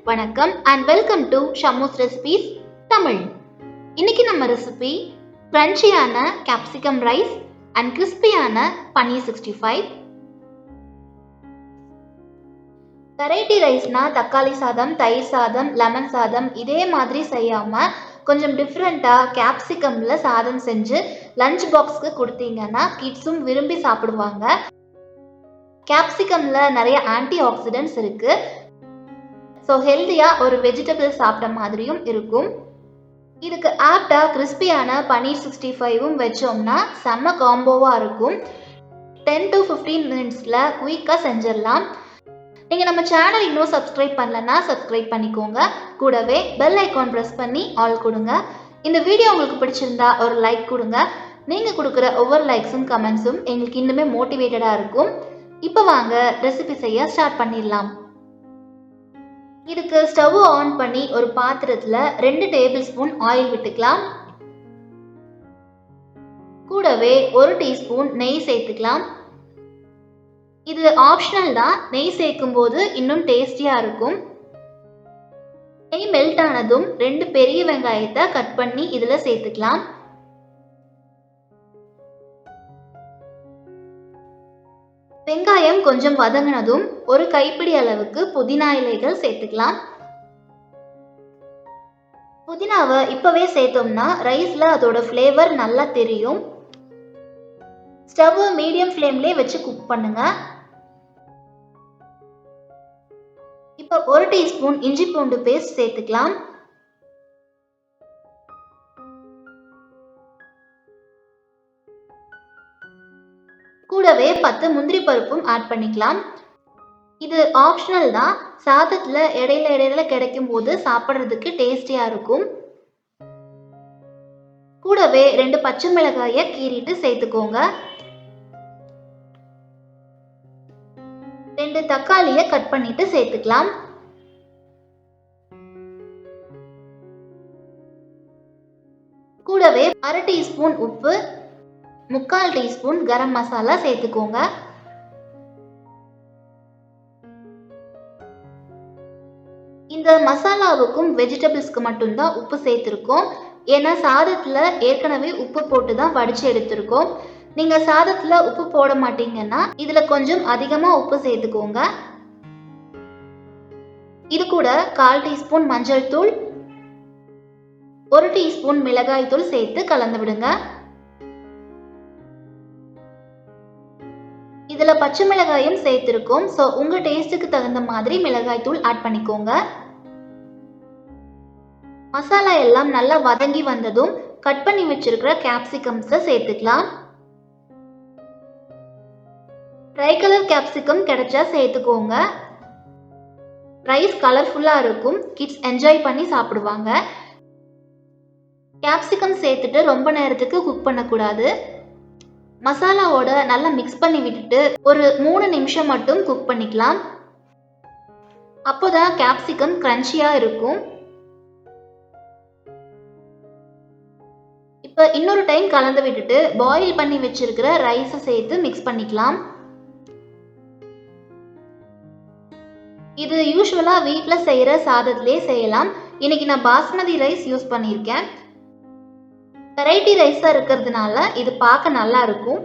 வணக்கம் and welcome to Shammu's recipes Tamil. இன்னைக்கு நம்ம ரெசிபி கிரன்ச்சியான கேப்சிகம் ரைஸ் அண்ட் கிறிஸ்பியான பன்னீர் 65. வெரைட்டி ரைஸ்னா தக்காளி சாதம், தயிர் சாதம், லெமன் சாதம் இதே மாதிரி செய்யாம கொஞ்சம் டிஃப்ரெண்ட்டாக கேப்சிகம்ல சாதம் செஞ்சு லஞ்ச் பாக்ஸ்க்கு கொடுத்தீங்கன்னா கிட்ஸும் விரும்பி சாப்பிடுவாங்க. கேப்சிகம்ல நிறைய ஆன்டி ஆக்சிடென்ட்ஸ் இருக்கு. ஸோ ஹெல்த்தியாக ஒரு வெஜிடபிள் சாப்பிட்ட மாதிரியும் இருக்கும். இதுக்கு ஆப்டாக கிறிஸ்பியான பன்னீர் 65ம் வச்சோம்னா செம்ம காம்போவாக இருக்கும். 10 to 15 மினிட்ஸில் குயிக்காக செஞ்சிடலாம். நீங்கள் நம்ம சேனல் இன்னும் சப்ஸ்கிரைப் பண்ணலன்னா சப்ஸ்கிரைப் பண்ணிக்கோங்க. கூடவே பெல் ஐக்கான் ப்ரெஸ் பண்ணி ஆல் கொடுங்க. இந்த வீடியோ உங்களுக்கு பிடிச்சிருந்தா ஒரு லைக் கொடுங்க. நீங்கள் கொடுக்குற ஒவ்வொரு லைக்ஸும் கமெண்ட்ஸும் எங்களுக்கு இன்னுமே மோட்டிவேட்டடாக இருக்கும். இப்போ வாங்க ரெசிபி செய்ய ஸ்டார்ட் பண்ணிடலாம். இதுக்கு ஸ்டவ் ஆன் பண்ணி ஒரு பாத்திரத்தில் 2 டேபிள் ஸ்பூன் ஆயில் விட்டுக்கலாம். கூடவே 1 டீஸ்பூன் நெய் சேர்த்துக்கலாம். இது ஆப்ஷனல் தான். நெய் சேர்க்கும் போது இன்னும் டேஸ்டியா இருக்கும். நெய் மெல்ட் ஆனதும் 2 பெரிய வெங்காயத்தை கட் பண்ணி இதுல சேர்த்துக்கலாம். வெங்காயம் கொஞ்சம் வதங்கினதும் 1 கைப்பிடி அளவுக்கு புதினா இலைகள் சேர்த்துக்கலாம். புதினாவை இப்பவே சேர்த்தோம்னா ரைஸ்ல அதோட ஃப்ளேவர் நல்லா தெரியும். ஸ்டவ் மீடியம் ஃப்ளேம்லயே வச்சு குக் பண்ணுங்க. இப்போ 1 டீஸ்பூன் இஞ்சி பூண்டு பேஸ்ட் சேர்த்துக்கலாம். கூடவே 10 முந்திரி பருப்பும் ஆட் பண்ணிக்கலாம். இது ஆப்ஷனல் தான். சாதத்துல இடையில கிடைக்கும் போது சாப்பிட்றதுக்கு டேஸ்டியா இருக்கும். கூடவே 2 பச்சை மிளகாயை கீறிட்டு சேர்த்துக்கோங்க. 2 தக்காளியை கட் பண்ணிட்டு சேர்த்துக்கலாம். கூடவே 1/2 டீஸ்பூன் உப்பு, 3/4 டீஸ்பூன் கரம் மசாலா சேர்த்துக்கோங்க. இந்த மசாலாவுக்கும் வெஜிடபிள்ஸ்க்கு மட்டும்தான் உப்பு சேர்த்துருக்கோம். ஏன்னா சாதத்தில் ஏற்கனவே உப்பு போட்டு தான் வடித்து எடுத்திருக்கோம். நீங்கள் சாதத்தில் உப்பு போட மாட்டீங்கன்னா இதில் கொஞ்சம் அதிகமாக உப்பு சேர்த்துக்கோங்க. இது கூட 1/4 டீஸ்பூன் மஞ்சள் தூள், 1 டீஸ்பூன் மிளகாய் தூள் சேர்த்து கலந்து விடுங்க. இதில் பச்சை மிளகாயும் சேர்த்துருக்கோம். ஸோ உங்கள் டேஸ்ட்டுக்கு தகுந்த மாதிரி மிளகாய் தூள் ஆட் பண்ணிக்கோங்க. மசாலா எல்லாம் நல்லா வதங்கி வந்ததும் கட் பண்ணி வச்சிருக்கிற கேப்சிகம்ஸை சேர்த்துக்கலாம். ட்ரை கலர் கேப்சிகம் கிடைச்சா சேர்த்துக்கோங்க. ரைஸ் கலர்ஃபுல்லாக இருக்கும். கிட்ஸ் என்ஜாய் பண்ணி சாப்பிடுவாங்க. கேப்சிகம் சேர்த்துட்டு ரொம்ப நேரத்துக்கு குக் பண்ணக்கூடாது. மசாலாவோட நல்லா மிக்ஸ் பண்ணி விட்டுட்டு ஒரு 3 நிமிஷம் மட்டும் குக் பண்ணிக்கலாம். அப்போதான் கேப்சிகம் கிரன்ச்சியா இருக்கும். இப்போ இன்னொரு டைம் கலந்து விட்டுட்டு பாயில் பண்ணி வச்சிருக்கிற ரைஸை சேர்த்து மிக்ஸ் பண்ணிக்கலாம். இது யூஸ்வலா வீட்டில் செய்யற சாதத்திலே செய்யலாம். இன்னைக்கு நான் பாஸ்மதி ரைஸ் யூஸ் பண்ணியிருக்கேன். வெரைட்டி ரைஸா இருக்கிறதுனால இது பார்க்க நல்லா இருக்கும்.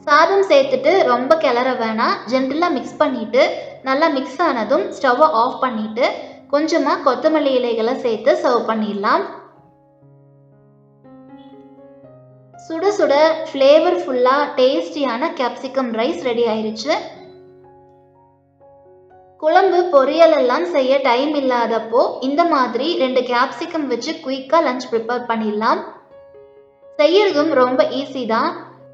சாதம் சேர்த்துட்டு ரொம்ப கிளற வேணாம். ஜென்டலா மிக்ஸ் பண்ணிட்டு நல்லா மிக்ஸ் ஆனதும் ஸ்டவ்வை ஆஃப் பண்ணிட்டு கொஞ்சமா கொத்தமல்லி இலைகளை சேர்த்து சர்வ் பண்ணிடலாம். சுட சுட ஃப்ளேவர்ஃபுல்லா டேஸ்டியான கேப்சிகம் ரைஸ் ரெடி ஆயிருச்சு. குழம்பு பொரியல் எல்லாம் செய்ய டைம் இல்லாதப்போ இந்த மாதிரி 2 கேப்சிகம் வச்சு குயிக்காக லஞ்ச் ப்ரிப்பேர் பண்ணிடலாம். செய்யறதும் ரொம்ப ஈஸி தான்.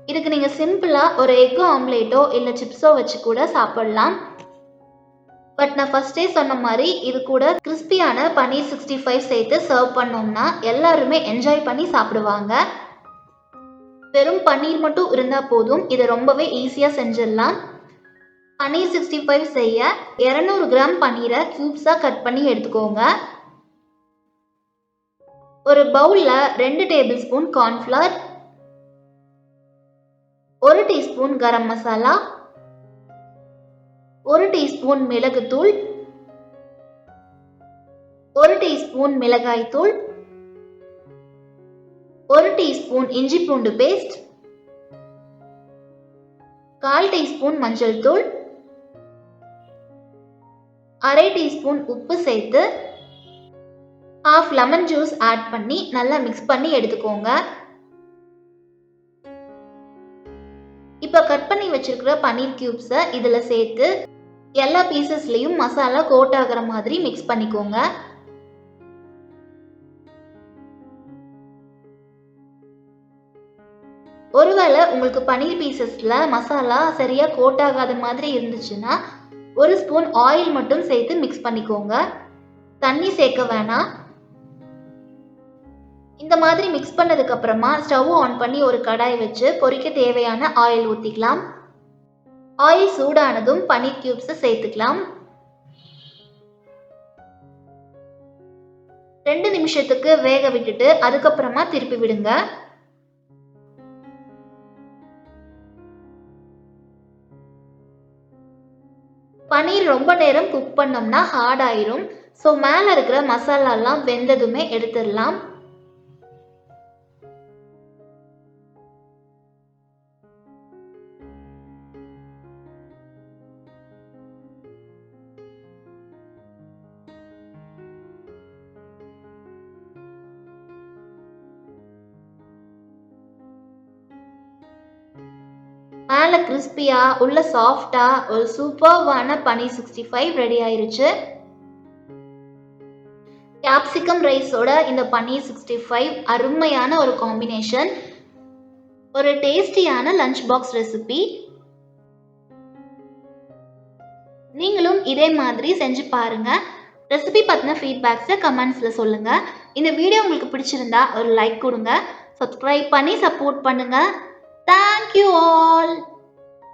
இதுக்கு நீங்கள் சிம்பிளாக ஒரு எக் ஆம்லேட்டோ இல்லை சிப்ஸோ வச்சு கூட சாப்பிடலாம். பட் நான் ஃபர்ஸ்டே சொன்ன மாதிரி இது கூட கிறிஸ்பியான பன்னீர் 65 சேர்த்து சர்வ் பண்ணோம்னா எல்லாருமே என்ஜாய் பண்ணி சாப்பிடுவாங்க. வெறும் பன்னீர் மட்டும் இருந்தால் போதும். இதை ரொம்பவே ஈஸியாக செஞ்சிடலாம். பன்னீர் 65 செய்ய 200 கிராம் பன்னீரை கியூப்ஸாக கட் பண்ணி எடுத்துக்கோங்க. ஒரு பவுலில் 2 table spoon cornflour, 1 teaspoon garam masala, 1 teaspoon மிளகுத்தூள், 1 டீஸ்பூன் மிளகாய் தூள், 1 டீஸ்பூன் இஞ்சி பூண்டு பேஸ்ட், 1/4 டீஸ்பூன் மஞ்சள் தூள், 1/2 டீஸ்பூன் உப்பு சேர்த்து 1/2 லெமன் ஜூஸ் ஆட் பண்ணி நல்லா மிக்ஸ் பண்ணி எடுத்துக்கோங்க. இப்போ கட் பண்ணி வச்சிருக்கிற பன்னீர் கியூப்ஸை இதில் சேர்த்து எல்லா பீசஸ்லையும் மசாலா கோட் ஆகிற மாதிரி மிக்ஸ் பண்ணிக்கோங்க. ஒருவேளை உங்களுக்கு பன்னீர் பீசஸ்ல மசாலா சரியா கோட் ஆகாத மாதிரி இருந்துச்சுன்னா 1 ஸ்பூன் ஆயில் மட்டும் சேர்த்து மிக்ஸ் பண்ணிக்கோங்க. தண்ணி சேர்க்க வேணாம். இந்த மாதிரி மிக்ஸ் பண்ணதுக்கு அப்புறமா ஸ்டவ் ஆன் பண்ணி ஒரு கடாய் வச்சு பொரிக்க தேவையான ஆயில் ஊற்றிக்கலாம். ஆயில் சூடானதும் பன்னீர் கியூப்ஸை சேர்த்துக்கலாம். 2 நிமிஷத்துக்கு வேக விட்டுட்டு அதுக்கப்புறமா திருப்பி விடுங்க. பன்னீர் ரொம்ப நேரம் குக் பண்ணோம்னா ஹார்ட் ஆயிரும். ஸோ மேலே இருக்கிற மசாலாலாம் வெந்ததுமே எடுத்துடலாம். மேலே கிறிஸ்பியா உள்ள சாஃப்டா ஒரு சூப்பர்வான பன்னீர் 65 ரெடி ஆயிருச்சு. கேப்சிகம் ரைஸோட இந்த பன்னீர் 65 அருமையான ஒரு காம்பினேஷன். ஒரு டேஸ்டியான லஞ்ச் பாக்ஸ் ரெசிபி. நீங்களும் இதே மாதிரி செஞ்சு பாருங்க. ரெசிபி பத்தின ஃபீட்பேக்ஸை கமெண்ட்ஸ்ல சொல்லுங்க. இந்த வீடியோ உங்களுக்கு பிடிச்சிருந்தா ஒரு லைக் கொடுங்க. சப்ஸ்கிரைப் பண்ணி சப்போர்ட் பண்ணுங்க. Thank you all.